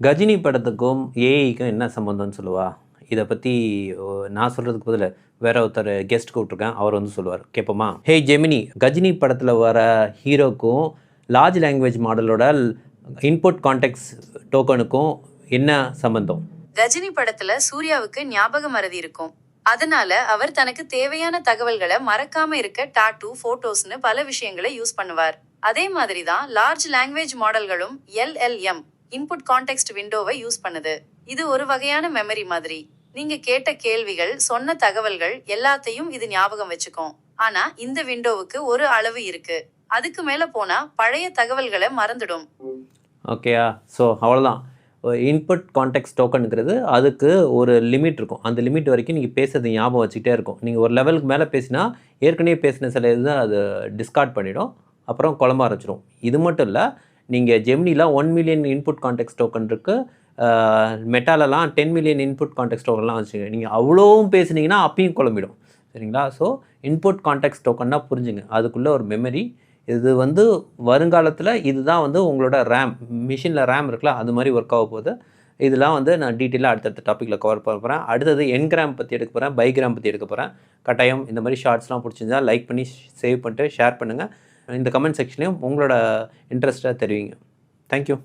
கஜினி படத்துக்கும் ஏஐக்கும் என்ன சம்மந்தம்னு சொல்லுவா? இத பத்தி நான் சொல்றதுக்கு பதிலா வேற ஒருத்தர் கெஸ்ட் கூப்ட்டுருக்கேன். அவர் வந்து சொல்லுவார். கேட்போமா? ஹே ஜெமினி, கஜினி படத்துல வர ஹீரோக்கும் லார்ஜ் லாங்குவேஜ் மாடலோட இன்புட் கான்டெக்ஸ்ட் டோக்கனுக்கும் என்ன சம்பந்தம்? ரஜினி படத்துல சூர்யாவுக்கு ஞாபக மறதி இருக்கும். அதனால அவர் தனக்கு தேவையான தகவல்களை மறக்காம இருக்க டாட்டூ, போட்டோஸ்னு பல விஷயங்களை யூஸ் பண்ணுவார். அதே மாதிரி தான் லார்ஜ் லாங்குவேஜ் மாடல்களும் LLM இன்புட் கான்டெக்ஸ்ட் விண்டோவை யூஸ் பண்ணுது. இது ஒரு வகையான மெமரி மாதிரி. நீங்க கேட்ட கேள்விகள், சொன்ன தகவல்கள் எல்லாத்தையும் இது ஞாபகம் வச்சுக்கும். ஆனா இந்த விண்டோவுக்கு ஒரு அளவு இருக்கு. அதுக்கு மேல போனா பழைய தகவல்களை மறந்துடும். ஓகேயா? ஸோ அவ்வளோதான். இன்புட் கான்டெக்ஸ்ட் டோக்கனுங்கிறது அதுக்கு ஒரு லிமிட் இருக்கும். அந்த லிமிட் வரைக்கும் நீங்கள் பேசுறது ஞாபகம் வச்சுக்கிட்டே இருக்கும். நீங்கள் ஒரு லெவலுக்கு மேலே பேசினா ஏற்கனவே பேசின சில இது அது டிஸ்கார்ட் பண்ணிடும். அப்புறம் குழம்ப ஆரம்பிச்சிடும். இது மட்டும் இல்லை, நீங்கள் ஜெமினியில் 1 மில்லியன் இன்புட் கான்டெக்ஸ்ட் டோக்கன் இருக்குது. மெட்டாலலாம் 10 மில்லியன் இன்புட் கான்டெக்ஸ்ட் டோக்கன்லாம் வச்சுங்க. நீங்கள் அவ்வளோவும் பேசுனீங்கன்னா அப்பயும் குழம்பிடும். சரிங்களா? ஸோ இன்புட் கான்டெக்ஸ்ட் டோக்கன்னா புரிஞ்சுங்க. அதுக்குள்ளே ஒரு மெமரி. இது வந்து வருங்காலத்தில் இதுதான் வந்து உங்களோட ரேம், மிஷினில் ரேம் இருக்குல்ல, அது மாதிரி ஒர்க் ஆக போகுது. இதெல்லாம் வந்து நான் டீட்டெயிலாக அடுத்தடுத்த டாப்பிக்கில் கவர் பண்ண போகிறேன். அடுத்தது என்கிராம் பற்றி எடுக்க போகிறேன், பைகிராம் பற்றி எடுக்க போகிறேன். கட்டாயம் இந்த மாதிரி ஷார்ட்ஸ்லாம் பிடிச்சிருந்தா லைக் பண்ணி சேவ் பண்ணிட்டு ஷேர் பண்ணுங்கள். இந்த கமெண்ட் செக்ஷன்லையும் உங்களோட இன்ட்ரெஸ்ட்டை தெரிவிங்க. தேங்க்யூ.